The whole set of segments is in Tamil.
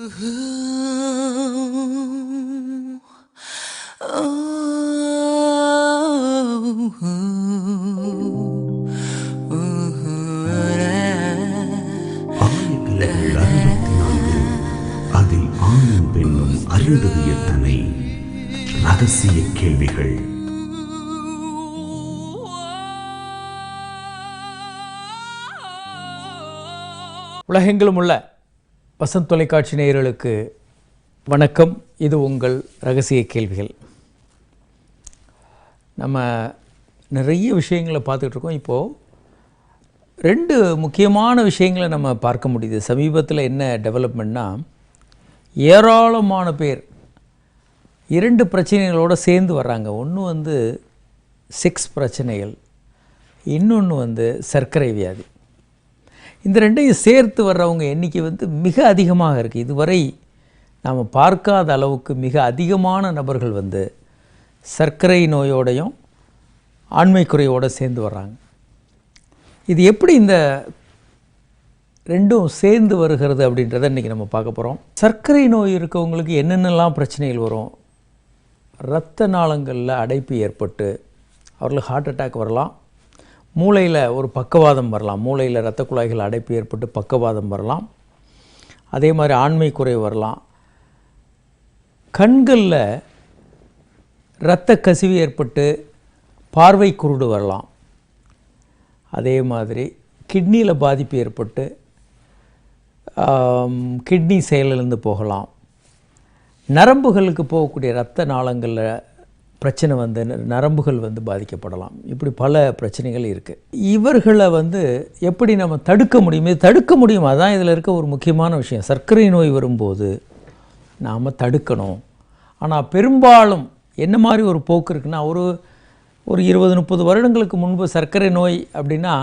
ஆயக்கிளைகள் 64 அதில் ஆணும் பெண்ணும் அறிந்தது எத்தனை ரகசிய கேள்விகள். உலகெங்கிலும் உள்ள வசந்த் தொலைக்காட்சி நேயர்களுக்கு வணக்கம். இது உங்கள் ரகசிய கேள்விகள். நம்ம நிறைய விஷயங்களை பார்த்துக்கிட்டு இருக்கோம். இப்போது 2 முக்கியமான விஷயங்களை நம்ம பார்க்க முடியுது. சமீபத்தில் என்ன டெவலப்மெண்ட்னா, ஏராளமான பேர் 2 பிரச்சனைகளோடு சேர்ந்து வர்றாங்க. ஒன்று செக்ஸ் பிரச்சனைகள், இன்னொன்று சர்க்கரை வியாதி. இந்த 2ஐயும் சேர்த்து வர்றவங்க எண்ணிக்கை மிக அதிகமாக இருக்குது. இதுவரை நாம் பார்க்காத அளவுக்கு மிக அதிகமான நபர்கள் சர்க்கரை நோயோடையும் ஆண்மை குறையோடு சேர்ந்து வர்றாங்க. இது எப்படி இந்த 2ம் சேர்ந்து வருகிறது அப்படின்றத இன்றைக்கி நம்ம பார்க்க போகிறோம். சர்க்கரை நோய் இருக்கவங்களுக்கு என்னென்னலாம் பிரச்சனைகள் வரும்? இரத்த நாளங்களில் அடைப்பு ஏற்பட்டு அவர்களுக்கு ஹார்ட் அட்டாக் வரலாம். மூளையில் ஒரு பக்கவாதம் வரலாம். மூளையில் இரத்த குழாய்கள் அடைப்பு ஏற்பட்டு பக்கவாதம் வரலாம். அதே மாதிரி ஆண்மை குறை வரலாம். கண்களில் இரத்த கசிவு ஏற்பட்டு பார்வை குருடு வரலாம். அதே மாதிரி கிட்னியில் பாதிப்பு ஏற்பட்டு கிட்னி செயலிழந்து போகலாம். நரம்புகளுக்கு போகக்கூடிய இரத்த நாளங்களில் பிரச்சனை நரம்புகள் பாதிக்கப்படலாம். இப்படி பல பிரச்சனைகள் இருக்குது. இவர்களை எப்படி நம்ம தடுக்க முடியும்? இது தடுக்க முடியும். அதுதான் இதில் இருக்க ஒரு முக்கியமான விஷயம். சர்க்கரை நோய் வரும்போது நாம் தடுக்கணும். ஆனால் பெரும்பாலும் என்ன மாதிரி ஒரு போக்கு இருக்குன்னா, ஒரு 20-30 வருடங்களுக்கு முன்பு சர்க்கரை நோய் அப்படின்னா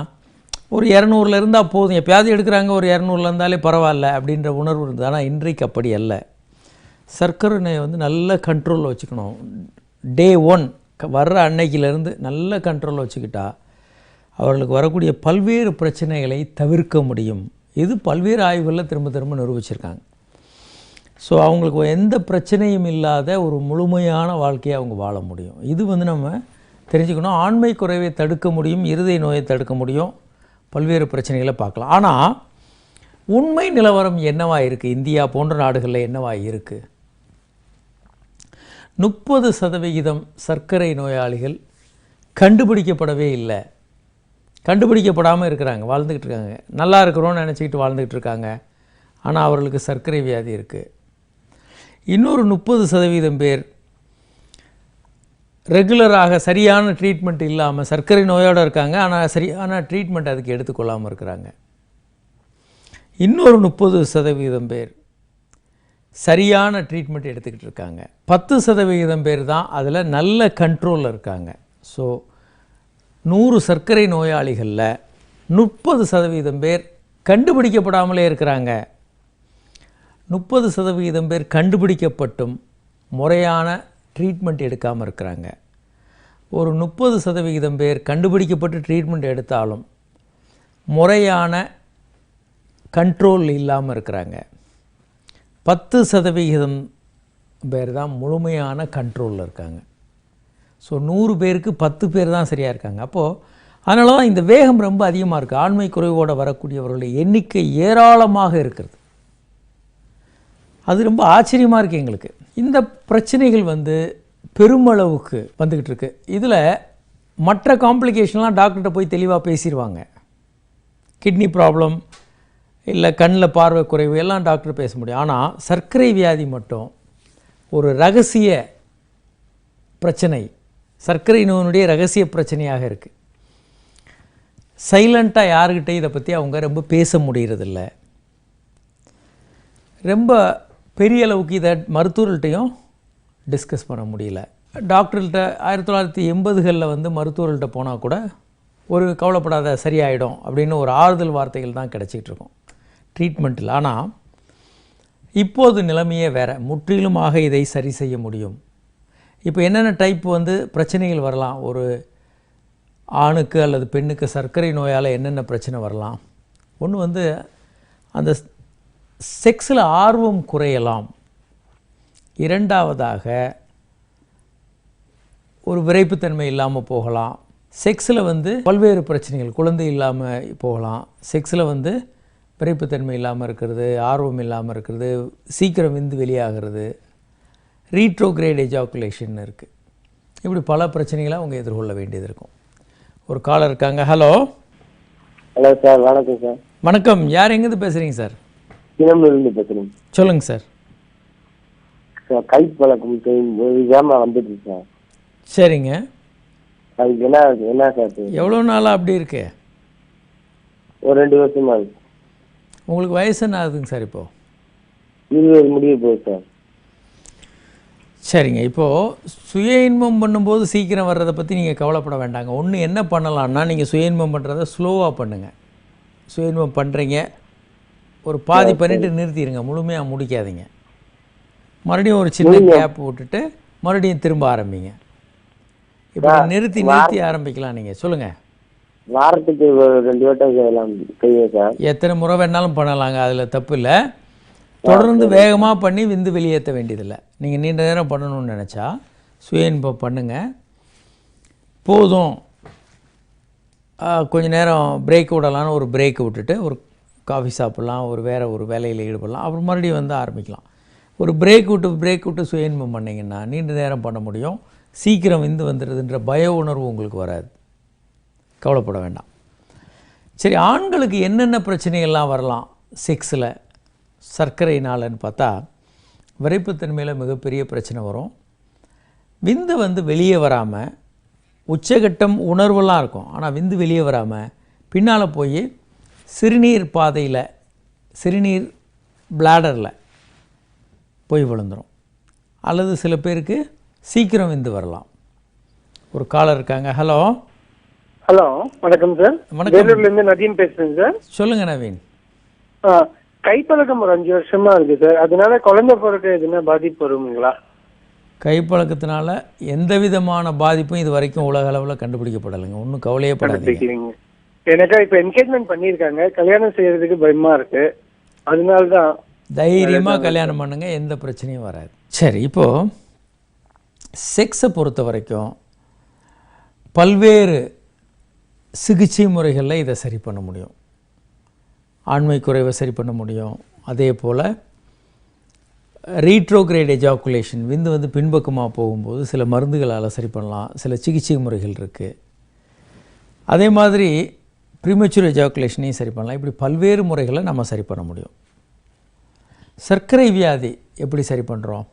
ஒரு 200 இருந்தால் போதும், எப்பயாவது எடுக்கிறாங்க, ஒரு 200 இருந்தாலே பரவாயில்ல அப்படின்ற உணர்வு இருந்தது. ஆனால் இன்றைக்கு அப்படி அல்ல. சர்க்கரை நோயை நல்ல கண்ட்ரோலில் வச்சுக்கணும். டே 1 வர்ற அன்னைக்கிலேருந்து நல்ல கண்ட்ரோலில் வச்சுக்கிட்டா அவர்களுக்கு வரக்கூடிய பல்வேறு பிரச்சனைகளை தவிர்க்க முடியும். இது பல்வேறு ஆய்வுகளில் திரும்ப திரும்ப நிரூபிச்சிருக்காங்க. ஸோ அவங்களுக்கு எந்த பிரச்சனையும் இல்லாத ஒரு முழுமையான வாழ்க்கையை அவங்க வாழ முடியும். இது நம்ம தெரிஞ்சுக்கணும். ஆண்மை குறைவை தடுக்க முடியும், இருதய நோயை தடுக்க முடியும், பல்வேறு பிரச்சனைகளை பார்க்கலாம். ஆனால் உண்மை நிலவரம் என்னவா இருக்குது? இந்தியா போன்ற நாடுகளில் என்னவா இருக்குது? 30% சர்க்கரை நோயாளிகள் கண்டுபிடிக்கப்படவே இல்லை. கண்டுபிடிக்கப்படாமல் இருக்கிறாங்க, வாழ்ந்துக்கிட்டு இருக்காங்க. நல்லா இருக்கிறோன்னு நினச்சிக்கிட்டு வாழ்ந்துக்கிட்டு இருக்காங்க. ஆனால் அவர்களுக்கு சர்க்கரை வியாதி இருக்குது. இன்னொரு 30% பேர் ரெகுலராக சரியான ட்ரீட்மெண்ட் இல்லாமல் சர்க்கரை நோயோடு இருக்காங்க. ஆனால் சரியான ட்ரீட்மெண்ட் அதுக்கு எடுத்துக்கொள்ளாமல் இருக்கிறாங்க. இன்னொரு 30% பேர் சரியான ட்ரீட்மெண்ட் எடுத்துக்கிட்டு இருக்காங்க. 10% பேர் தான் அதில் நல்ல கண்ட்ரோலில் இருக்காங்க. ஸோ 100 சர்க்கரை நோயாளிகளில் 30% பேர் கண்டுபிடிக்கப்படாமலே இருக்கிறாங்க. 30% பேர் கண்டுபிடிக்கப்பட்டும் முறையான ட்ரீட்மெண்ட் எடுக்காமல் இருக்கிறாங்க. ஒரு 30% பேர் கண்டுபிடிக்கப்பட்டு ட்ரீட்மெண்ட் எடுத்தாலும் முறையான கண்ட்ரோல் இல்லாமல் இருக்கிறாங்க. 10% பேர் தான் முழுமையான கண்ட்ரோலில் இருக்காங்க. ஸோ 100 பேருக்கு 10 பேர் தான் சரியாக இருக்காங்க. அப்போது அதனால தான் இந்த வேகம் ரொம்ப அதிகமாக இருக்குது. ஆண்மை குறைவோடு வரக்கூடியவர்களுடைய எண்ணிக்கை ஏராளமாக இருக்கிறது. அது ரொம்ப ஆச்சரியமாக இருக்குது எங்களுக்கு. இந்த பிரச்சனைகள் பெருமளவுக்கு வந்துக்கிட்டு இருக்குது. இதில் மற்ற காம்ப்ளிகேஷன்லாம் டாக்டர்கிட்ட போய் தெளிவாக பேசிடுவாங்க. கிட்னி ப்ராப்ளம் இல்லை கண்ணில் பார்வை குறைவு எல்லாம் டாக்டர் பேச முடியும். ஆனால் சர்க்கரை வியாதி மட்டும் ஒரு ரகசிய பிரச்சனை, சர்க்கரை நோயினுடைய ரகசிய பிரச்சனையாக இருக்குது. சைலண்ட்டாக யாருக்கிட்டே இதை பற்றி அவங்க ரொம்ப பேச முடிகிறதில்ல. ரொம்ப பெரிய அளவுக்கு இதை மருத்துவர்கள்ட்டையும் டிஸ்கஸ் பண்ண முடியல. டாக்டர்கிட்ட 1980களில் மருத்துவர்கள்ட்ட போனால் கூட ஒரு கவலைப்படாத சரியாயிடும் அப்படின்னு ஒரு ஆறுதல் வார்த்தைகள் தான் கிடச்சிக்கிட்டு இருக்கும் ட்ரீட்மெண்ட்டில். ஆனால் இப்போது நிலைமையே வேறு. முற்றிலுமாக இதை சரி செய்ய முடியும். இப்போ என்னென்ன டைப் பிரச்சனைகள் வரலாம்? ஒரு ஆணுக்கு அல்லது பெண்ணுக்கு சர்க்கரை நோயால் என்னென்ன பிரச்சனை வரலாம்? ஒன்று அந்த செக்ஸில் ஆர்வம் குறையலாம். இரண்டாவதாக ஒரு விரைப்புத்தன்மை இல்லாமல் போகலாம். செக்ஸில் வந்து பல்வேறு பிரச்சனைகள், குழந்தை இல்லாமல் போகலாம். செக்ஸில் வந்து விரைப்புத்தன்மை இல்லாமல் இருக்கிறது, ஆர்வம் இல்லாமல் இருக்கிறது, சீக்கிரம் விந்து வெளியாகிறது, ரீட்ரோகிரேட் எஜாக்குலேஷன் இருக்குது. இப்படி பல பிரச்சனைகளை அவங்க எதிர்கொள்ள வேண்டியது இருக்கும். ஒரு காலர் இருக்காங்க. ஹலோ. ஹலோ சார், வணக்கம் சார். வணக்கம். யார் எங்கேருந்து பேசுகிறீங்க சார்? கிளம்பூர்லேருந்து பேசுகிறேன். சொல்லுங்கள் சார். சார் கை பழக்கம் வேகமாக வந்துட்டு சார். சரிங்க. அதுக்கு என்ன சார்? எவ்வளோ நாளாக அப்படி இருக்கு? ஒரு 2 வருஷமா இருக்கு. உங்களுக்கு வயசு என்ன ஆகுதுங்க சார் இப்போது? 20 முடிய போகுது சார். சரிங்க. இப்போது சுய இன்பம் பண்ணும்போது சீக்கிரம் வர்றதை பற்றி நீங்கள் கவலைப்பட வேண்டாங்க. ஒன்று என்ன பண்ணலான்னா, நீங்கள் சுய இன்பம் பண்ணுறத ஸ்லோவாக பண்ணுங்கள். சுய இன்பம் பண்ணுறீங்க, ஒரு பாதி பண்ணிவிட்டு நிறுத்திடுங்க, முழுமையாக முடிக்காதீங்க. மறுபடியும் ஒரு சின்ன கேப் விட்டுட்டு மறுபடியும் திரும்ப ஆரம்பிங்க. இப்போ நிறுத்தி ஆரம்பிக்கலாம். நீங்கள் சொல்லுங்கள். வாரத்துக்கு 2 வட்டம் செய்யலாம் சார். எத்தனை முறை வேணாலும் பண்ணலாங்க, அதில் தப்பு இல்லை. தொடர்ந்து வேகமாக பண்ணி விந்து வெளியேற்ற வேண்டியதில்லை. நீங்கள் நீண்ட நேரம் பண்ணணும்னு நினச்சா சுய இன்பம் பண்ணுங்கள், போதும். கொஞ்சம் நேரம் பிரேக் விடலான்னு ஒரு பிரேக் விட்டுட்டு ஒரு காஃபி சாப்பிட்லாம், வேறு ஒரு வேலையில் ஈடுபடலாம், அப்புறம் மறுபடியும் வந்து ஆரம்பிக்கலாம். ஒரு பிரேக் விட்டு சுய இன்பம் பண்ணிங்கன்னா நீண்ட நேரம் பண்ண முடியும். சீக்கிரம் விந்து வந்துடுதுன்ற பய உணர்வு உங்களுக்கு வராது. கவலைப்பட வேண்டாம். சரி, ஆண்களுக்கு என்னென்ன பிரச்சனைகள்லாம் வரலாம் செக்ஸில் சர்க்கரைனாலன்னு பார்த்தா, விரைப்புத்தன்மையில் மிகப்பெரிய பிரச்சனை வரும். விந்து வந்து வெளியே வராமல், உச்சகட்டம் உணர்வெல்லாம் இருக்கும், ஆனால் விந்து வெளியே வராமல் பின்னால் போய் சிறுநீர் பாதையில், சிறுநீர் பிளாடரில் போய் விழுந்துடும். அல்லது சில பேருக்கு சீக்கிரம் விந்து வரலாம். ஒரு காலர் இருக்காங்க. ஹலோ. ஹலோ, வணக்கம் சார். வணக்கம். வேலூர்லேருந்து நவீன் பேசுகிறேன் சார். சொல்லுங்கள் நவீன். கைப்பழக்கம் ஒரு 5 வருஷமா இருக்கு சார். அதனால குழந்தை பிறக்க எதுனா பாதிப்பு வருங்களா? கைப்பழக்கத்தினால எந்த விதமான பாதிப்பும் இது வரைக்கும் உலக அளவில் கண்டுபிடிக்கப்படலைங்க. ஒன்றும் கவலையே படாதீங்க. எனக்கு இப்போ என்கேஜ்மெண்ட் பண்ணியிருக்காங்க, கல்யாணம் செய்யறதுக்கு பயமா இருக்கு. அதனால தான் தைரியமாக கல்யாணம் பண்ணுங்க, எந்த பிரச்சனையும் வராது. சரி, இப்போது செக்ஸை பொறுத்த வரைக்கும் பல்வேறு சிகிச்சை முறைகளில் இதை சரி பண்ண முடியும். ஆண்மை குறைவை சரி பண்ண முடியும். அதே போல் ரீட்ரோகிரேட் எஜாக்குலேஷன், விந்து வந்து பின்பக்கமாக போகும்போது சில மருந்துகளால் சரி பண்ணலாம். சில சிகிச்சை முறைகள் இருக்குது. அதே மாதிரி ப்ரீமெச்சூர் எஜாக்குலேஷனையும் சரி பண்ணலாம். இப்படி பல்வேறு முறைகளை நம்ம சரி பண்ண முடியும். சர்க்கரை வியாதி எப்படி சரி பண்ணுறோம்?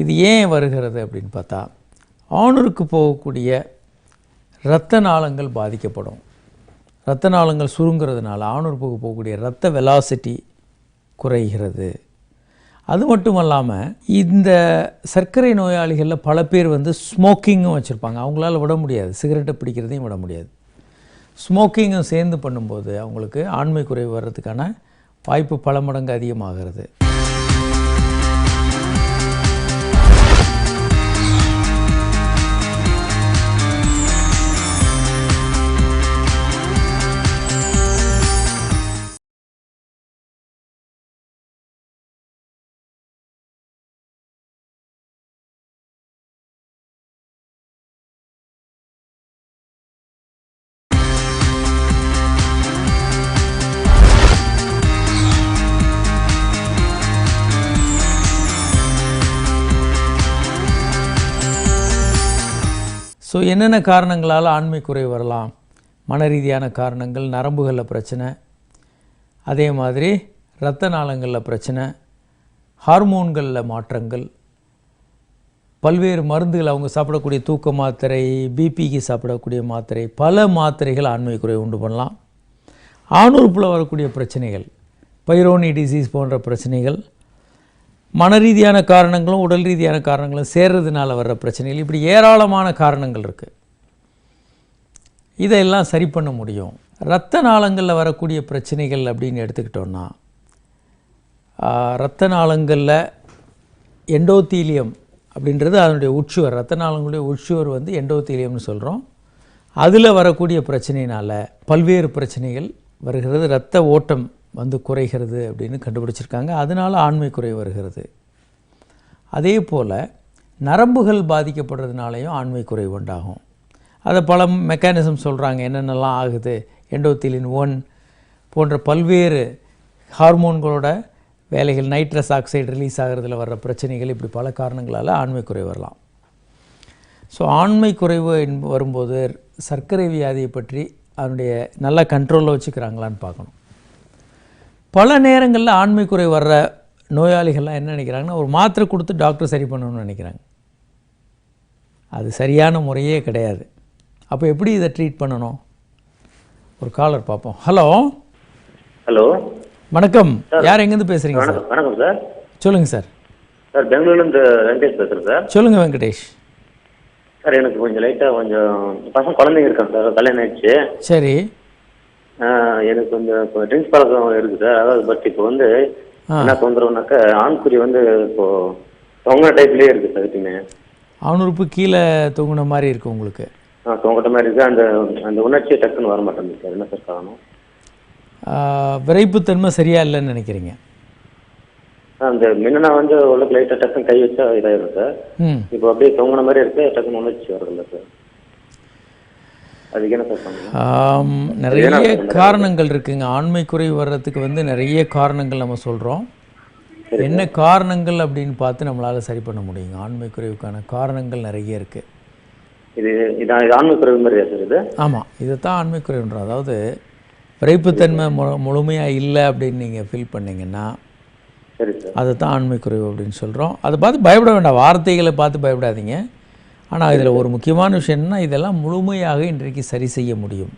இது ஏன் வருகிறது அப்படின்னு பார்த்தா, ஆணுருக்கு போகக்கூடிய இரத்த நாளங்கள் பாதிக்கப்படும். இரத்த நாளங்கள் சுருங்கிறதுனால ஆணுறுப்புக்கு போகக்கூடிய இரத்த வெலாசிட்டி குறைகிறது. அது மட்டும் இல்லாமல் இந்த சர்க்கரை நோயாளிகளில் பல பேர் வந்து ஸ்மோக்கிங்கும் வச்சுருப்பாங்க. அவங்களால விட முடியாது, சிகரெட்டை பிடிக்கிறதையும் விட முடியாது. ஸ்மோக்கிங்கும் சேர்ந்து பண்ணும்போது அவங்களுக்கு ஆண்மை குறைவு வர்றதுக்கான வாய்ப்பு பல மடங்கு அதிகமாகிறது. ஸோ என்னென்ன காரணங்களால் ஆண்மை குறைவு வரலாம்? மன ரீதியான காரணங்கள், நரம்புகளில் பிரச்சனை, அதே மாதிரி இரத்த நாளங்களில் பிரச்சனை, ஹார்மோன்களில் மாற்றங்கள், பல்வேறு மருந்துகள், அவங்க சாப்பிடக்கூடிய தூக்க மாத்திரை, பிபிக்கு சாப்பிடக்கூடிய மாத்திரை, பல மாத்திரைகள் ஆண்மை குறைவு உண்டு பண்ணலாம். ஆணுறுப்பில் வரக்கூடிய பிரச்சனைகள், பைரோனி டிசீஸ் போன்ற பிரச்சனைகள், மன ரீதியான காரணங்களும் உடல் ரீதியான காரணங்களும் சேர்றதுனால வர்ற பிரச்சனைகள், இப்படி ஏராளமான காரணங்கள் இருக்குது. இதையெல்லாம் சரி பண்ண முடியும். இரத்த நாளங்களில் வரக்கூடிய பிரச்சனைகள் அப்படின்னு எடுத்துக்கிட்டோன்னா, இரத்த நாளங்களில் எண்டோத்தீலியம் அப்படின்றது அதனுடைய உட்சுவர், இரத்த நாளங்களுடைய உட்சுவர் வந்து எண்டோத்தீலியம்னு சொல்கிறோம். அதில் வரக்கூடிய பிரச்சனையினால் பல்வேறு பிரச்சனைகள் வருகிறது. இரத்த ஓட்டம் வந்து குறைகிறது அப்படின்னு கண்டுபிடிச்சிருக்காங்க. அதனால ஆண்மை குறைவு வருகிறது. அதே போல் நரம்புகள் பாதிக்கப்படுறதுனாலையும் ஆண்மை குறைவு உண்டாகும். அதை பல மெக்கானிசம் சொல்கிறாங்க, என்னென்னலாம் ஆகுது. எண்டோத்திலின் 1 போன்ற பல்வேறு ஹார்மோன்களோட வேலைகள், நைட்ரஸ் ஆக்சைடு ரிலீஸ் ஆகிறதுல வர்ற பிரச்சனைகள், இப்படி பல காரணங்களால் ஆண்மை குறைவு வரலாம். ஸோ ஆண்மை குறைவு வரும்போது சர்க்கரை வியாதியை பற்றி அதனுடைய நல்ல கண்ட்ரோலில் வச்சுக்கிறாங்களான்னு பார்க்கணும். பல நேரங்களில் ஆண்மை குறைவு வர்ற நோயாளிகள்லாம் என்ன நினைக்கிறாங்கன்னா, ஒரு மாத்திரை கொடுத்து டாக்டர் சரி பண்ணணும்னு நினைக்கிறாங்க. அது சரியான முறையே கிடையாது. அப்போ எப்படி இதை ட்ரீட் பண்ணணும்? ஒரு காலர் பார்ப்போம். ஹலோ ஹலோ, வணக்கம். யார் எங்கேருந்து பேசுகிறீங்க சார்? வணக்கம் சார். சொல்லுங்கள் சார். சார், பெங்களூர்லேருந்து வெங்கடேஷ் பேசுகிறேன் சார். சொல்லுங்கள் வெங்கடேஷ். சார், எனக்கு கொஞ்சம் லைட்டாக பசங்க குழந்தைங்க இருக்காங்க சார், கல்யாணம் ஆயிடுச்சு. சரி. எனக்கு கொஞ்சம் இப்போ ட்ரிங்க்ஸ் பழக்கம் இருக்குது சார். அதாவது பட் இப்போ என்ன தொந்தரவுனாக்கா, ஆண்குறி இப்போ தொங்கின டைப்லேயே இருக்குது சார். எப்பயுமே ஆணுறுப்பு கீழே தொங்குன மாதிரி இருக்குது உங்களுக்கு? தொங்கிட்ட மாதிரி இருக்குது. அந்த உணர்ச்சியை டக்குன்னு வர மாட்டேங்குது சார். என்ன சார் காரணம்? விரைப்புத்தன்மை சரியா இல்லைன்னு நினைக்கிறீங்க? அந்த முன்ன உள்ளுக்கு லைட்டாக டக்குன்னு கை வச்சா இதாயிரும் சார். இப்போ அப்படியே தொங்கின மாதிரி இருக்கு, டக்குன்னு உணர்ச்சி வருதில்ல சார். அதுக்கு என்ன சார் பண்ணுங்க? நிறைய காரணங்கள் இருக்குங்க. ஆண்மை குறைவு வர்றதுக்கு நிறைய காரணங்கள் நம்ம சொல்கிறோம். என்ன காரணங்கள் அப்படின்னு பார்த்து நம்மளால் சரி பண்ண முடியுங்க. ஆண்மை குறைவுக்கான காரணங்கள் நிறைய இருக்குது. இது ஆண்மை குறைவு மாதிரியா சார் இது? ஆமாம், இதைத்தான் ஆண்மை குறைவுன்றோம். அதாவது விரைப்புத்தன்மை முழுமையாக இல்லை அப்படின்னு நீங்கள் ஃபீல் பண்ணிங்கன்னா சரி சார், அதை தான் ஆண்மை குறைவு அப்படின்னு சொல்கிறோம். அதை பார்த்து பயப்பட வேண்டாம், வார்த்தைகளை பார்த்து பயப்படாதீங்க. ஆனால் இதில் ஒரு முக்கியமான விஷயம் என்னன்னா, இதெல்லாம் முழுமையாக இன்றைக்கு சரி செய்ய முடியும்.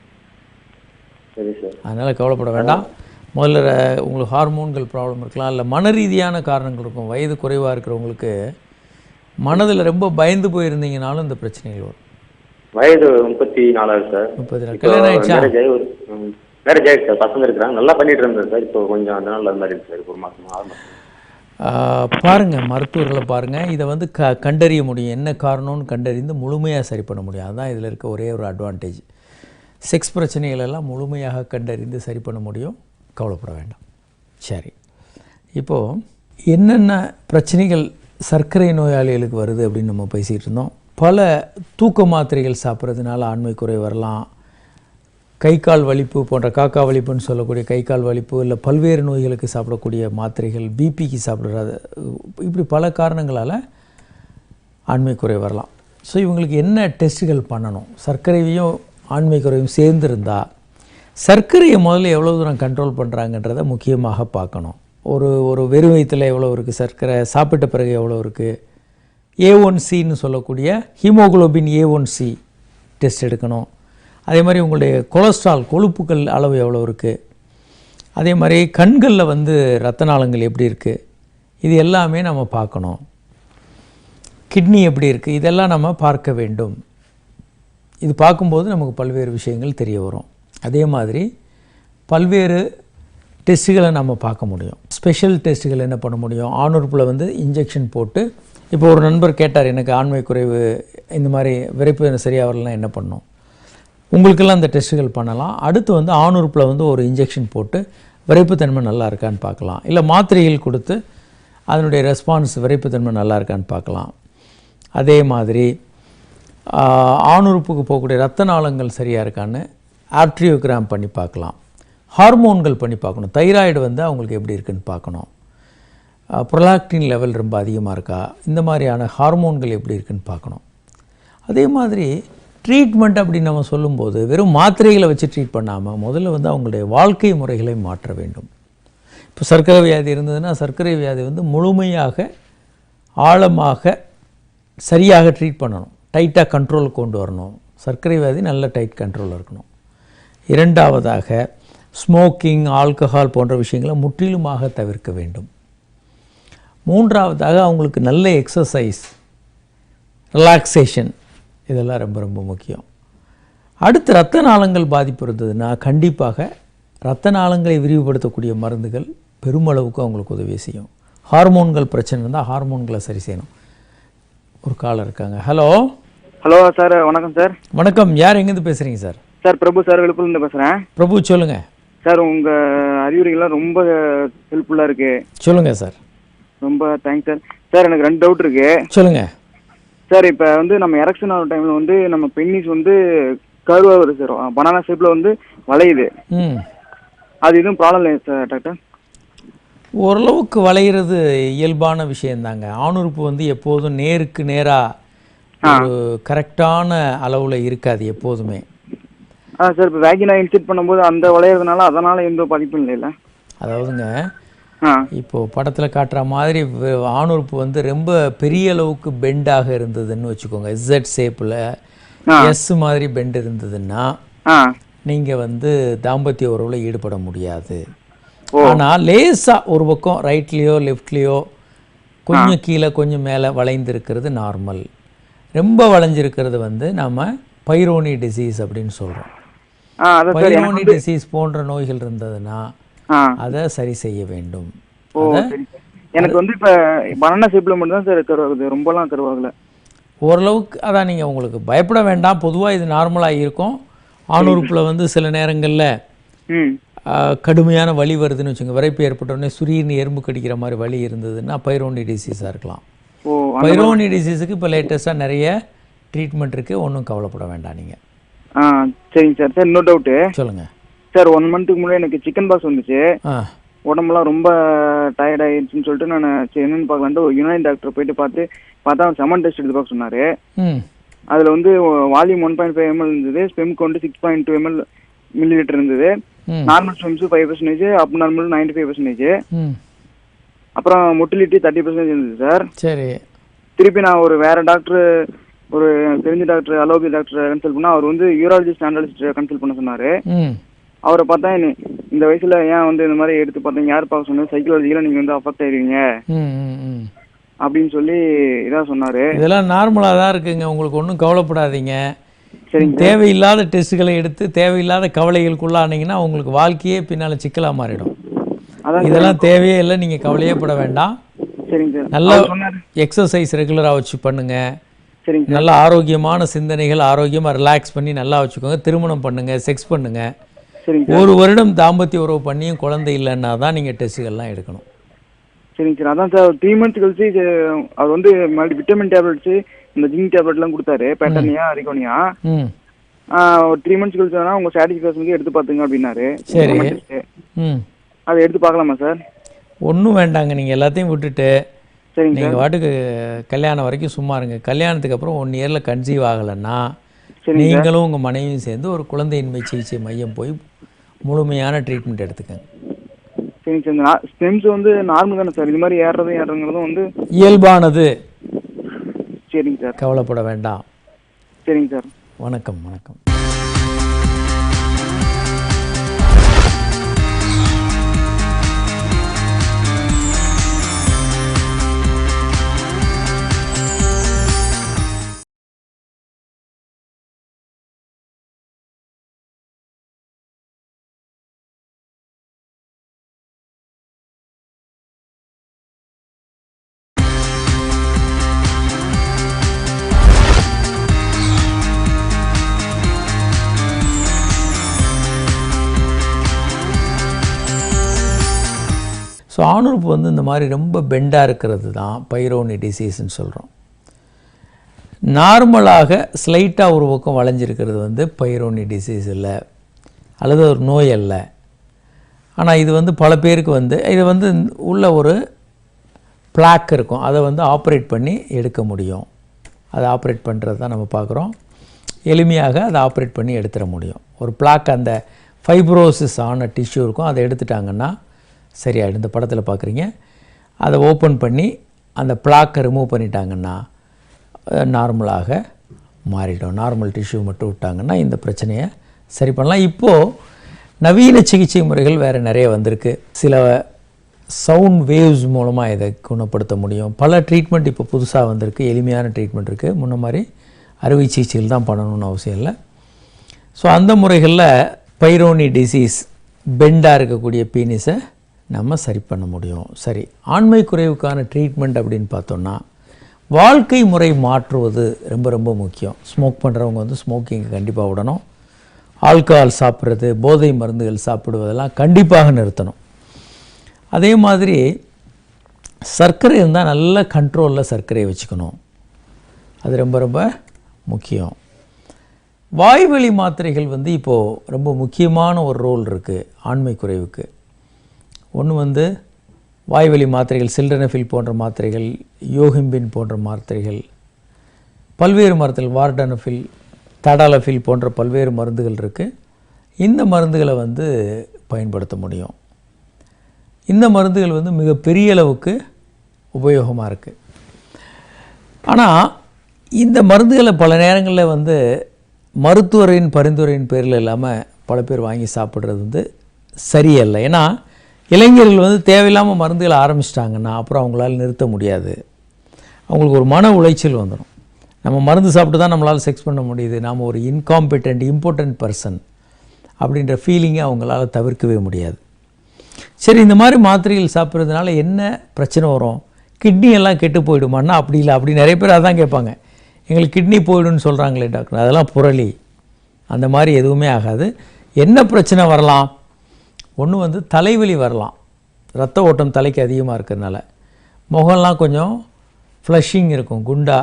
சரி சார். அதனால் கவலைப்பட வேண்டாம். முதல்ல உங்களுக்கு ஹார்மோன்கள் ப்ராப்ளம் இருக்கலாம், இல்லை மன ரீதியான காரணங்கள் இருக்கும். வயது குறைவாக இருக்கிறவங்களுக்கு மனதில் ரொம்ப பயந்து போயிருந்தீங்கனாலும் இந்த பிரச்சனைகள் வரும். வயது 34 சார். 34. கல்யாணம் ஆயிடுச்சா? மேரேஜ் ஆயிடுச்சு சார். பசங்க இருக்கிறாங்க, நல்லா பண்ணிட்டு இருந்தேன் சார். இப்போ கொஞ்சம் அதனால அது மாதிரி இருக்கு சார். ஒரு மாதம் 6 மாதம். பாருங்கள், மருத்துவர்களை பாருங்கள். இதை கண்டறிய முடியும், என்ன காரணம்னு கண்டறிந்து முழுமையாக சரி பண்ண முடியும். அதுதான் இதில் இருக்க ஒரே ஒரு அட்வான்டேஜ். செக்ஸ் பிரச்சனைகளெல்லாம் முழுமையாக கண்டறிந்து சரி பண்ண முடியும். கவலைப்பட வேண்டாம். சரி, இப்போது என்னென்ன பிரச்சனைகள் சர்க்கரை நோயாளிகளுக்கு வருது அப்படின்னு நம்ம பேசிகிட்டு இருந்தோம். பல தூக்க மாத்திரைகள் சாப்பிட்றதுனால ஆண்மை குறைவு வரலாம். கை கால் வலிப்பு போன்ற காக்கா வலிப்புன்னு சொல்லக்கூடிய கை கால் வலிப்பு, இல்லை பல்வேறு நோய்களுக்கு சாப்பிடக்கூடிய மாத்திரைகள், பிபிக்கு சாப்பிட்றது, இப்படி பல காரணங்களால் ஆண்மை குறைவு வரலாம். ஸோ இவங்களுக்கு என்ன டெஸ்ட்டுகள் பண்ணணும்? சர்க்கரையும் ஆண்மை குறைவும் சேர்ந்துருந்தால் சர்க்கரையை முதல்ல எவ்வளோ தூரம் கண்ட்ரோல் பண்ணுறாங்கன்றதை முக்கியமாக பார்க்கணும். ஒரு வெறும் வயிற்றில் எவ்வளோ இருக்குது சர்க்கரை, சாப்பிட்ட பிறகு எவ்வளோ இருக்குது, A1Cன்னு சொல்லக்கூடிய ஹீமோகுளோபின் A1C டெஸ்ட் எடுக்கணும். அதே மாதிரி உங்களுடைய கொலஸ்ட்ரால், கொழுப்புகள் அளவு எவ்வளோ இருக்குது, அதே மாதிரி கண்களில் இரத்த நாளங்கள் எப்படி இருக்குது, இது எல்லாமே நம்ம பார்க்கணும். கிட்னி எப்படி இருக்குது, இதெல்லாம் நம்ம பார்க்க வேண்டும். இது பார்க்கும்போது நமக்கு பல்வேறு விஷயங்கள் தெரிய வரும். அதே மாதிரி பல்வேறு டெஸ்ட்டுகளை நம்ம பார்க்க முடியும். ஸ்பெஷல் டெஸ்ட்டுகள் என்ன பண்ண முடியும்? ஆணுறுப்பில் இன்ஜெக்ஷன் போட்டு, இப்போ ஒரு நண்பர் கேட்டார், எனக்கு ஆண்மை குறைவு இந்த மாதிரி விரைப்பு சரியாக வரலாம், என்ன பண்ணணும்? உங்களுக்கெல்லாம் அந்த டெஸ்ட்டுகள் பண்ணலாம். அடுத்து ஆணுறுப்பில் ஒரு இன்ஜெக்ஷன் போட்டு விரைப்புத்தன்மை நல்லா இருக்கான்னு பார்க்கலாம். இல்லை மாத்திரைகள் கொடுத்து அதனுடைய ரெஸ்பான்ஸ் விரைப்புத்தன்மை நல்லா இருக்கான்னு பார்க்கலாம். அதே மாதிரி ஆணுறுப்புக்கு போகக்கூடிய இரத்த நாளங்கள் சரியாக இருக்கான்னு ஆர்ட்ரியோகிராம் பண்ணி பார்க்கலாம். ஹார்மோன்கள் பண்ணி பார்க்கணும். தைராய்டு அவங்களுக்கு எப்படி இருக்குன்னு பார்க்கணும். ப்ரொலாக்டின் லெவல் ரொம்ப அதிகமாக இருக்கா, இந்த மாதிரியான ஹார்மோன்கள் எப்படி இருக்குன்னு பார்க்கணும். அதே மாதிரி ட்ரீட்மெண்ட் அப்படின்னு நம்ம சொல்லும்போது வெறும் மாத்திரைகளை வச்சு ட்ரீட் பண்ணாமல் முதல்ல அவங்களுடைய வாழ்க்கை முறைகளை மாற்ற வேண்டும். இப்போ சர்க்கரை வியாதி இருந்ததுன்னா சர்க்கரை வியாதி முழுமையாக ஆழமாக சரியாக ட்ரீட் பண்ணணும். டைட்டாக கண்ட்ரோல் கொண்டு வரணும். சர்க்கரை வியாதி நல்ல டைட் கண்ட்ரோலில் இருக்கணும். இரண்டாவதாக ஸ்மோக்கிங், ஆல்கஹால் போன்ற விஷயங்களை முற்றிலுமாக தவிர்க்க வேண்டும். மூன்றாவதாக அவங்களுக்கு நல்ல எக்ஸசைஸ், ரிலாக்ஸேஷன், இதெல்லாம் ரொம்ப ரொம்ப முக்கியம். அடுத்து இரத்த நாளங்கள் பாதிப்பு இருந்ததுன்னா கண்டிப்பாக இரத்த நாளங்களை விரிவுபடுத்தக்கூடிய மருந்துகள் பெருமளவுக்கு அவங்களுக்கு உதவி செய்யும். ஹார்மோன்கள் பிரச்சனை இருந்தால் ஹார்மோன்களை சரி செய்யணும். ஒரு கால் இருக்காங்க. ஹலோ. ஹலோ சார், வணக்கம் சார். வணக்கம். யார் எங்கேருந்து பேசுகிறீங்க சார்? சார் பிரபு சார், விழுப்புரம்லேருந்து பேசுகிறேன். பிரபு சொல்லுங்கள். சார் உங்கள் அறிவுரைகள்லாம் ரொம்ப ஹெல்ப்ஃபுல்லாக இருக்கு. சொல்லுங்கள் சார். ரொம்ப தேங்க்ஸ் சார். சார் எனக்கு 2 டவுட் இருக்கு. சொல்லுங்கள் சார். இப்போ வந்து நம்ம எரெக்ஷன் ஆகிற டைமில் வந்து நம்ம பென்னிஸ் வந்து கர்வாக வருது சார், பனானா ஷேப்பில் வந்து வளையுது. அது எதுவும் ப்ராப்ளம் இல்லையா சார் டாக்டர்? ஓரளவுக்கு வளையிறது இயல்பான விஷயந்தாங்க. ஆணுறுப்பு வந்து எப்போதும் நேருக்கு நேராக ஒரு கரெக்டான அளவில் இருக்காது எப்போதுமே. சார் இப்போ வேகினா இன்செர்ட் பண்ணும்போது அந்த வளையிறதுனால அதனால் எந்த பாதிப்பும் இல்லைல்ல? அதாவதுங்க, இப்போது படத்தில் காட்டுற மாதிரி ஆணுறுப்பு வந்து ரொம்ப பெரிய அளவுக்கு பெண்டாக இருந்ததுன்னு வச்சுக்கோங்க, இசட் ஷேப்பில் எஸ் மாதிரி பெண்ட் இருந்ததுன்னா நீங்கள் வந்து தாம்பத்திய உறவில் ஈடுபட முடியாது. ஆனால் லேசாக ஒரு பக்கம் ரைட்லேயோ லெஃப்ட்லேயோ கொஞ்சம் கீழே கொஞ்சம் மேலே வளைந்திருக்கிறது நார்மல். ரொம்ப வளைஞ்சிருக்கிறது வந்து நம்ம பைரோனி டிசீஸ் அப்படின்னு சொல்கிறோம். பைரோனி டிசீஸ் போன்ற நோய்கள் இருந்ததுன்னா அதை சரி செய்ய வேண்டும். எனக்கு வந்து இப்போ பனானா ஷேப்பில் மட்டும் தான் சார் கருவாகுது, ரொம்பலாம் கருவாகலை. ஓரளவுக்கு அதான். நீங்கள் உங்களுக்கு பயப்பட வேண்டாம், பொதுவாக இது நார்மலாக இருக்கும். ஆணுறுப்பில் வந்து சில நேரங்களில் கடுமையான வலி வருதுன்னு வச்சுங்க, விரைப்பு ஏற்பட்டோடனே சுரீர்னு எறும்பு கடிக்கிற மாதிரி வலி இருந்ததுன்னா பைரோனி டிசீஸாக இருக்கலாம். பைரோனி டிசீஸுக்கு இப்போ லேட்டஸ்ட்டாக நிறைய ட்ரீட்மெண்ட் இருக்குது, ஒன்றும் கவலைப்பட வேண்டாம் நீங்கள். சரிங்க சார். சார் இன்னொரு டவுட்டு. சொல்லுங்கள் சார். 1 மந்த்துக்கு முன்னாடி எனக்கு சிக்கன் பாக்ஸ் வந்துச்சு. உடம்புலாம் ரொம்ப டயர்ட் ஆயிடுச்சுன்னு சொல்லிட்டு நான் சரி என்னன்னு பார்க்கலான்ட்டு ஒரு யுனானி டாக்டர் போயிட்டு பார்த்தா செமன் டெஸ்ட் எடுத்து பார்க்க சொன்னார். அதில் வந்து வால்யூம் 1.5 ml இருந்தது, ஸ்பெம் கவுண்ட் 6.2 ml இருந்தது. நார்மல் ஸ்பெம்ஸ் 5%, அப் நார்மல் 95%. அப்புறம் மொட்டிலிட்டி 30% இருந்தது சார். சரி. திருப்பி நான் ஒரு வேற டாக்டர், ஒரு தெரிஞ்ச டாக்டர் அலோபதி டாக்டர் கன்சல்ட் பண்ணால் அவர் வந்து யூராலஜிஸ்ட் அனாலிஸ்ட் கன்சல்ட் பண்ண சொன்னார். அவரை பார்த்தா இந்த வயசுல ஏன் வந்து இந்த மாதிரி எடுத்து பார்த்தீங்க, யார் பார்க்க சொன்னது, சைக்காலஜியில் நீங்கள் வந்து அஃபெக்ட் ஆயிருவீங்க அப்படின்னு சொல்லி இதான் சொன்னார். இதெல்லாம் நார்மலாக தான் இருக்குங்க, உங்களுக்கு ஒன்றும் கவலைப்படாதீங்க. தேவையில்லாத டெஸ்ட்டுகளை எடுத்து தேவையில்லாத கவலைகளுக்குள்ளானீங்கன்னா உங்களுக்கு வாழ்க்கையே பின்னால் சிக்கலாக மாறிடும். இதெல்லாம் தேவையே இல்லை, நீங்கள் கவலையே பட வேண்டாம். சரிங்க சார். நல்லா எக்ஸசைஸ் ரெகுலராக வச்சு பண்ணுங்கள். சரிங்க. நல்ல ஆரோக்கியமான சிந்தனைகள், ஆரோக்கியமாக ரிலாக்ஸ் பண்ணி நல்லா வச்சுக்கோங்க. திருமணம் பண்ணுங்கள், செக்ஸ் பண்ணுங்கள். 1 வருடம் தாம்பத்திய உறவு பண்ணியும் குழந்தை இல்லைன்னா தான் நீங்கள் டெஸ்ட்டுகள்லாம் எடுக்கணும். சரிங்க சார். அதான் சார் 3 months கழிச்சு அவர் வந்து விட்டமின் டேப்லெட்ஸு, இந்த ஜிங்க் டேப்லெட்லாம் கொடுத்தாரு, பேட்டர்னியா அரிகோனியா. ஒரு 3 months கழிச்சு வேணா உங்கள் சாட்டிஸ்ஃபேக்ஷனுக்கு எடுத்து பார்த்துங்க அப்படின்னாரு. சரி. அதை எடுத்து பார்க்கலாமா சார்? ஒன்றும் வேண்டாங்க, நீங்கள் எல்லாத்தையும் விட்டுட்டு சரிங்க நீங்கள் வாட்டுக்கு கல்யாணம் வரைக்கும் சும்மா இருங்க. கல்யாணத்துக்கு அப்புறம் 1 yearல கன்சீவ் ஆகலைன்னா நீங்களும் உங்கள் மனைவியும் சேர்ந்து ஒரு குழந்தையின்மை சிகிச்சை மையம் போய் முழுமையான ட்ரீட்மெண்ட் எடுத்துக்கங்க. சரிங்க சார். ஸ்டெம்ஸ் வந்து நார்மல் தானே சார்? இது மாதிரி ஏறுறதும் வந்து இயல்பானது. சரிங்க சார். கவலைப்பட வேண்டாம். சரிங்க சார். வணக்கம். வணக்கம். ஸோ ஆணுறுப்பு வந்து இந்த மாதிரி ரொம்ப பெண்டாக இருக்கிறது தான் பைரோனி டிசீஸ்ன்னு சொல்கிறோம். நார்மலாக ஸ்லைட்டாக ஒரு பக்கம் வளைஞ்சிருக்கிறது வந்து பைரோனி டிசீஸ் இல்லை, அல்லது ஒரு நோய் அல்ல. ஆனால் இது வந்து பல பேருக்கு வந்து இது வந்து உள்ள ஒரு பிளாக் இருக்கும், அதை வந்து ஆப்ரேட் பண்ணி எடுக்க முடியும். அதை ஆப்ரேட் பண்ணுறது தான் நம்ம பார்க்குறோம். எளிமையாக அதை ஆப்ரேட் பண்ணி எடுத்துட முடியும். ஒரு பிளாக், அந்த ஃபைப்ரோசிஸ் ஆன டிஷ்யூ இருக்கும், அதை எடுத்துட்டாங்கன்னா சரியாயிடும். இந்த படத்தில் பார்க்குறீங்க, அதை ஓப்பன் பண்ணி அந்த பிளாக்கை ரிமூவ் பண்ணிட்டாங்கன்னா நார்மலாக மாறிடும். நார்மல் டிஷ்யூ மட்டும் விட்டாங்கன்னா இந்த பிரச்சனையை சரி பண்ணலாம். இப்போது நவீன சிகிச்சை முறைகள் வேறு நிறைய வந்திருக்கு. சில சவுண்ட் வேவ்ஸ் மூலமாக இதை குணப்படுத்த முடியும். பல ட்ரீட்மெண்ட் இப்போ புதுசாக வந்திருக்கு, எளிமையான ட்ரீட்மெண்ட் இருக்குது. முன்ன மாதிரி அறுவை சிகிச்சையில் தான் பண்ணணும்னு அவசியம் இல்லை. ஸோ அந்த முறைகளில் பைரோனி டிசீஸ், பெண்டாக இருக்கக்கூடிய பீனிஸை நம்ம சரி பண்ண முடியும். சரி, ஆண்மை குறைவுக்கான ட்ரீட்மெண்ட் அப்படின்னு பார்த்தோன்னா வாழ்க்கை முறை மாற்றுவது ரொம்ப ரொம்ப முக்கியம். ஸ்மோக் பண்ணுறவங்க வந்து ஸ்மோக்கிங்கை கண்டிப்பாக விடணும். ஆல்கஹால் சாப்பிட்றது, போதை மருந்துகள் சாப்பிடுவதெல்லாம் கண்டிப்பாக நிறுத்தணும். அதே மாதிரி சர்க்கரை இருந்தால் நல்ல கண்ட்ரோலில் சர்க்கரையை வச்சுக்கணும். அது ரொம்ப ரொம்ப முக்கியம். வாய்வழி மாத்திரைகள் வந்து இப்போது ரொம்ப முக்கியமான ஒரு ரோல் இருக்குது ஆண்மை குறைவுக்கு. ஒன்று வாய்வழி மாத்திரைகள், சில்டனஃபில் போன்ற மாத்திரைகள், யோகிம்பின் போன்ற மாத்திரைகள், பல்வேறு மருந்துகள், வார்டனஃபில், தடாலஃபில் போன்ற பல்வேறு மருந்துகள் இருக்குது. இந்த மருந்துகளை பயன்படுத்த முடியும். இந்த மருந்துகள் மிகப்பெரிய அளவுக்கு உபயோகமாக இருக்குது. ஆனால் இந்த மருந்துகளை பல நேரங்களில் மருத்துவரின் பரிந்துரையின் பேரில் இல்லாமல் பல பேர் வாங்கி சாப்பிட்றது சரியல்ல. ஏன்னா இளைஞர்கள் தேவையில்லாமல் மருந்துகளை ஆரம்பிச்சிட்டாங்கன்னா அப்புறம் அவங்களால நிறுத்த முடியாது. அவங்களுக்கு ஒரு மன உளைச்சல் வந்துடும். நம்ம மருந்து சாப்பிட்டு தான் நம்மளால் செக்ஸ் பண்ண முடியுது, நாம் ஒரு இன்காம்பிட்டன்ட் இம்பார்ட்டன்ட் பர்சன் அப்படின்ற ஃபீலிங்கை அவங்களால தவிர்க்கவே முடியாது. சரி, இந்த மாதிரி மாத்திரைகள் சாப்பிட்றதுனால என்ன பிரச்சனை வரும்? கிட்னி எல்லாம் கெட்டு போயிடுமான்னா அப்படி இல்லை. அப்படி நிறைய பேர் அதான் கேட்பாங்க, எங்களுக்கு கிட்னி போயிடும்னு சொல்கிறாங்களே டாக்டர். அதெல்லாம் புரளி. அந்த மாதிரி எதுவுமே ஆகாது. என்ன பிரச்சனை வரலாம்? ஒன்று தலைவலி வரலாம். ரத்த ஓட்டம் தலைக்கு அதிகமாக இருக்கிறதுனால முகம்லாம் கொஞ்சம் ஃப்ளஷிங் இருக்கும், குண்டா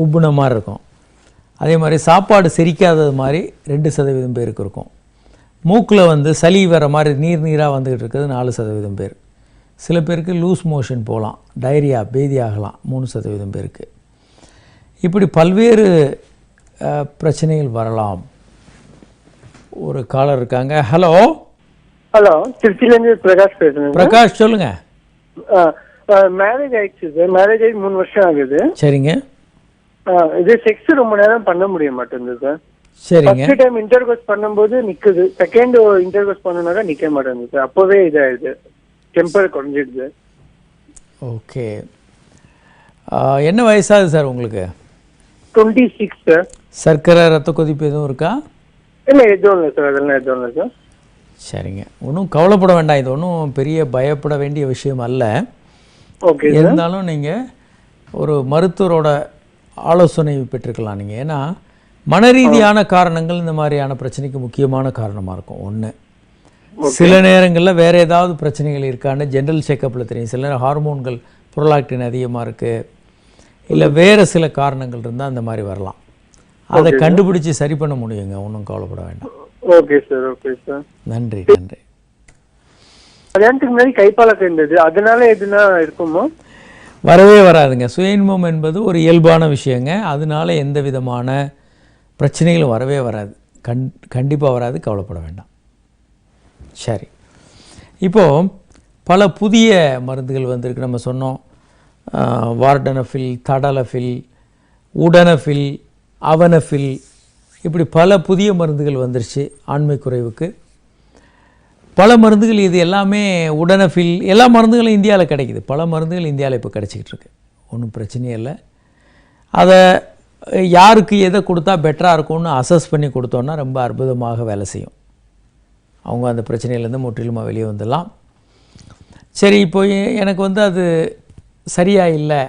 உப்புன மாதிரி இருக்கும். அதே மாதிரி சாப்பாடு செரிக்காதது மாதிரி 2% பேருக்கு இருக்கும். மூக்கில் சளி வர மாதிரி நீராக வந்துக்கிட்டு இருக்கிறது 4% பேர். சில பேருக்கு லூஸ் மோஷன் போகலாம், டைரியா பேதி ஆகலாம் 3% பேருக்கு. இப்படி பல்வேறு பிரச்சனைகள் வரலாம். ஒரு காலர் இருக்காங்க. ஹலோ. ஹலோ, திருச்சியிலேருந்து பிரகாஷ் பேசுகிறேன். பிரகாஷ் சொல்லுங்க. மேரேஜ் ஆயிடுச்சு சார். மேரேஜ் ஆகி 3 வருஷம் ஆகுது. சரிங்க. இது செக்ஸ் ரொம்ப நேரம் பண்ண முடிய மாட்டேங்குது சார். சரிங்க. ஃபர்ஸ்ட் டைம் இன்டர்கோர்ஸ் பண்ணும்போது நிக்குது, செகண்ட் இன்டர்கோர்ஸ் பண்ணனாக்கா நிக்க மாட்டேங்குது சார். அப்போவே இதாயிடுது, டெம்பர் குறைஞ்சிடுது. ஓகே. என்ன வயசாகுது சார் உங்களுக்கு? 26 சார். சர்க்கரை, ரத்த கொதிப்பு எதுவும் இருக்கா? இல்லை, எதுவும் இல்லை சார். அதெல்லாம் எதுவும் இல்லை சார். சரிங்க, ஒன்றும் கவலைப்பட வேண்டாம். இது ஒன்றும் பெரிய பயப்பட வேண்டிய விஷயம் அல்ல. ஓகே. இருந்தாலும் நீங்கள் ஒரு மருத்துவரோட ஆலோசனை பெற்றுக்கலாம் நீங்கள். ஏன்னா மனரீதியான காரணங்கள் இந்த மாதிரியான பிரச்சனைக்கு முக்கியமான காரணமாக இருக்கும். ஒன்று, சில நேரங்களில் வேறு ஏதாவது பிரச்சனைகள் இருக்கான்னு ஜென்ரல் செக்கப்பில் தெரியும். சில நேரம் ஹார்மோன்கள், புரோலாக்டின் அதிகமாக இருக்குது, இல்லை வேறு சில காரணங்கள் இருந்தால் அந்த மாதிரி வரலாம். அதை கண்டுபிடிச்சி சரி பண்ண முடியுங்க, ஒன்றும் கவலைப்பட வேண்டாம். Okay sir. Okay sir. நன்றி நன்றி. கல்யாணத்துக்கு முன்னாடி கைப்பழக்கம் இருந்தது, அதனால எதுனா இருக்குமோ? வரவே வராதுங்க. சுய இன்பம் என்பது ஒரு இயல்பான விஷயங்க. அதனால எந்த விதமான பிரச்சனைகளும் வரவே வராது. கண்டிப்பாக வராது, கவலைப்பட வேண்டாம். சரி, இப்போது பல புதிய மருந்துகள் வந்திருக்கு. நம்ம சொன்னோம் வார்டனஃபில், தடாலஃபில், உடனஃபில், அவனஃபில், இப்படி பல புதிய மருந்துகள் வந்துருச்சு ஆண்மை குறைவுக்கு. பல மருந்துகள், இது எல்லாமே உடனஃபில், எல்லா மருந்துகளும் இந்தியாவில் கிடைக்குது. பல மருந்துகள் இந்தியாவில் இப்போ கிடச்சிக்கிட்டு இருக்கு, ஒன்றும் பிரச்சனையே இல்லை. அதை யாருக்கு எதை கொடுத்தா பெட்டராக இருக்கும்னு அசஸ் பண்ணி கொடுத்தோன்னா ரொம்ப அற்புதமாக வேலை செய்யும். அவங்க அந்த பிரச்சனையிலேருந்து முற்றிலுமாக வெளியே வந்துடலாம். சரி, இப்போ எனக்கு அது சரியாக இல்லை,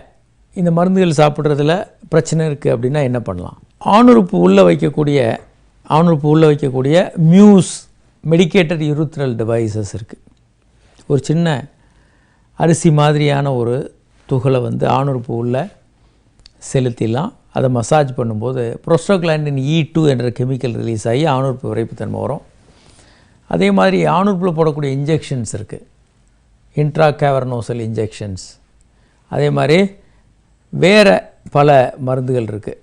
இந்த மருந்துகள் சாப்பிட்றதுல பிரச்சனை இருக்குது அப்படின்னா என்ன பண்ணலாம்? ஆணுறுப்பு உள்ளே வைக்கக்கூடிய மியூஸ் மெடிக்கேட்டட் யூரித்ரல் டிவைசஸ் இருக்குது. ஒரு சின்ன அரிசி மாதிரியான ஒரு துகளை ஆணுறுப்பு உள்ளே செலுத்திடலாம். அதை மசாஜ் பண்ணும்போது ப்ரோஸ்டோக்ளாண்டின் E2 என்ற கெமிக்கல் ரிலீஸ் ஆகி ஆணுறுப்பு விரைப்புத்தன்மை வரும். அதே மாதிரி ஆணுறுப்பில் போடக்கூடிய இன்ஜெக்ஷன்ஸ் இருக்குது, இன்ட்ரா கேவர்னோசல் இன்ஜெக்ஷன்ஸ். அதே மாதிரி வேறு பல மருந்துகள் இருக்குது.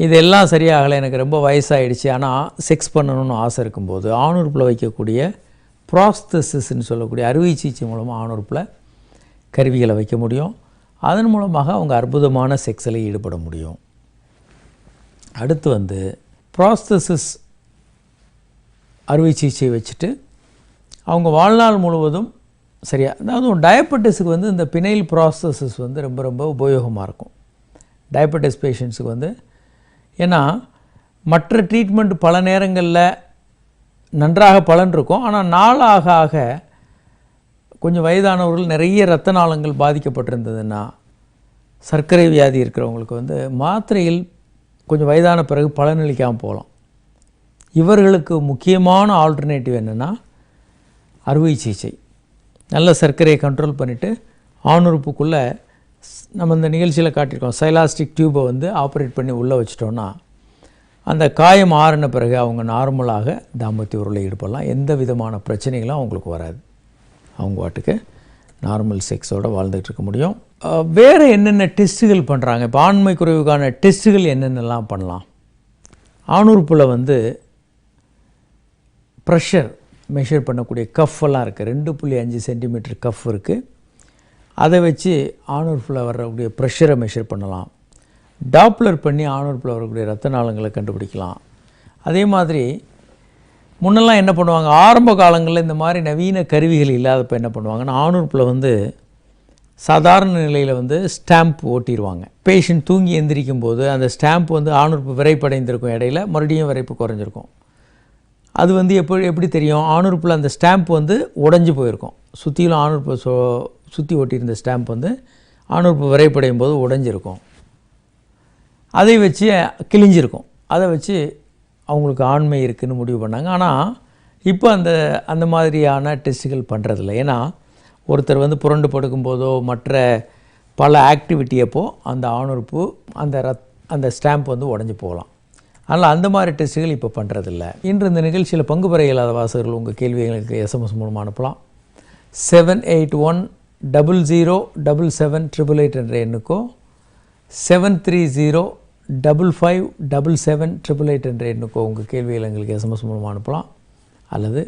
இதெல்லாம் சரியாகலை, எனக்கு ரொம்ப வயசாகிடுச்சு, ஆனால் செக்ஸ் பண்ணணும்னு ஆசை இருக்கும்போது ஆணுறுப்பில் வைக்கக்கூடிய ப்ராஸ்தசிஸ்ன்னு சொல்லக்கூடிய அறுவை சிகிச்சை மூலமாக ஆணுறுப்பில் கருவிகளை வைக்க முடியும். அதன் மூலமாக அவங்க அற்புதமான செக்ஸில் ஈடுபட முடியும். அடுத்து ப்ராஸ்தசிஸ் அறுவை சிகிச்சை வச்சுட்டு அவங்க வாழ்நாள் முழுவதும் சரியா, அதாவது டயபெட்டிஸுக்கு இந்த பினைல் ப்ராஸ்தசிஸ் ரொம்ப ரொம்ப உபயோகமாக இருக்கும் டயபெட்டிஸ் பேஷண்ட்ஸுக்கு. ஏன்னா மற்ற ட்ரீட்மெண்ட் பல நேரங்களில் நன்றாக பலன் இருக்கும், ஆனால் நாளாக ஆக கொஞ்சம் வயதானவர்கள் நிறைய இரத்த நாளங்கள் பாதிக்கப்பட்டிருந்ததுன்னா, சர்க்கரை வியாதி இருக்கிறவங்களுக்கு மாத்திரைகள் கொஞ்சம் வயதான பிறகு பலனளிக்காமல் போகலாம். இவர்களுக்கு முக்கியமான ஆல்டர்னேட்டிவ் என்னென்னா அறுவை சிகிச்சை. நல்ல சர்க்கரையை கண்ட்ரோல் பண்ணிவிட்டு ஆணுறுப்புக்குள்ளே நம்ம இந்த நிகழ்ச்சியில் காட்டியிருக்கோம், சைலாஸ்டிக் டியூப்பை வந்து ஆப்ரேட் பண்ணி உள்ளே வச்சிட்டோன்னா அந்த காயம் ஆறின பிறகு அவங்க நார்மலாக தாம்பத்திய உறவில் ஈடுபடலாம். எந்த விதமான பிரச்சனைகளும் அவங்களுக்கு வராது. அவங்க வாட்டுக்கு நார்மல் செக்ஸோடு வாழ்ந்துகிட்டு இருக்க முடியும். வேறு என்னென்ன டெஸ்ட்டுகள் பண்ணுறாங்க? இப்போ ஆண்மை குறைவுக்கான டெஸ்ட்டுகள் என்னென்னலாம் பண்ணலாம்? ஆணுறுப்பில் வந்து ப்ரெஷர் மெஷர் பண்ணக்கூடிய கஃப்பெல்லாம் இருக்குது. 2.5 சென்டிமீட்டர் கஃப் இருக்குது. அதை வச்சு ஆணுறுப்பில் வரக்கூடிய ப்ரெஷரை மெஷர் பண்ணலாம். டாப்லர் பண்ணி ஆணுறுப்பில் வரக்கூடிய ரத்த நாளங்களை கண்டுபிடிக்கலாம். அதே மாதிரி முன்னெல்லாம் என்ன பண்ணுவாங்க, ஆரம்ப காலங்களில் இந்த மாதிரி நவீன கருவிகள் இல்லாதப்போ என்ன பண்ணுவாங்கன்னா, ஆணுறுப்பில் வந்து சாதாரண நிலையில் வந்து ஸ்டாம்ப் ஓட்டிடுவாங்க. பேஷண்ட் தூங்கி எந்திரிக்கும் போது அந்த ஸ்டாம்ப் வந்து ஆணுறுப்பு விரைப்படைந்திருக்கும், இடையில மறுபடியும் விரைப்பு குறைஞ்சிருக்கும். அது வந்து எப்படி தெரியும்? ஆணுறுப்பில் அந்த ஸ்டாம்ப் வந்து உடஞ்சி போயிருக்கும். சுற்றிலும் ஆணுறுப்பை சுற்றி ஓட்டியிருந்த ஸ்டாம்ப் வந்து ஆணுறுப்பு விரைப்படையும் போது உடஞ்சிருக்கும். அதை வச்சு கிழிஞ்சிருக்கும். அதை வச்சு அவங்களுக்கு ஆண்மை இருக்குதுன்னு முடிவு பண்ணாங்க. ஆனால் இப்போ அந்த மாதிரியான டெஸ்ட்டுகள் பண்ணுறதில்ல. ஏன்னா ஒருத்தர் வந்து புரண்டு படுக்கும்போதோ மற்ற பல ஆக்டிவிட்டி அப்போ அந்த ஆணுறுப்பு அந்த ஸ்டாம்ப் வந்து உடஞ்சி போகலாம். அதனால் அந்த மாதிரி டெஸ்ட்டுகள் இப்போ பண்ணுறதில்ல. இன்று இந்த நிகழ்ச்சியில் பங்கு பெற இயலாத வாசகர்கள் உங்கள் கேள்விகளுக்கு SMS மூலமாக அனுப்பலாம். 781007788 என்ற எண்ணுக்கோ 730557788 என்ற எண்ணுக்கோ உங்கள் கேள்விகள் எங்களுக்கு SMS மூலமாக அனுப்பலாம். அல்லது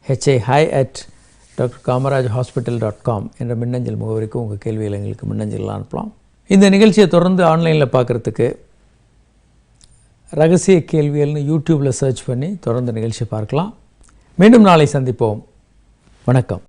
hi@drkamarajhospital.com என்ற மின்னஞ்சல் முகவரிக்கு உங்கள் கேள்விகள் எங்களுக்கு மின்னஞ்சலில் அனுப்பலாம். இந்த நிகழ்ச்சியை தொடர்ந்து ஆன்லைனில் பார்க்குறதுக்கு ரகசிய கேள்விகள்னு யூடியூப்பில் சர்ச் பண்ணி தொடர்ந்து நிகழ்ச்சி பார்க்கலாம். மீண்டும் நாளை சந்திப்போம். வணக்கம்.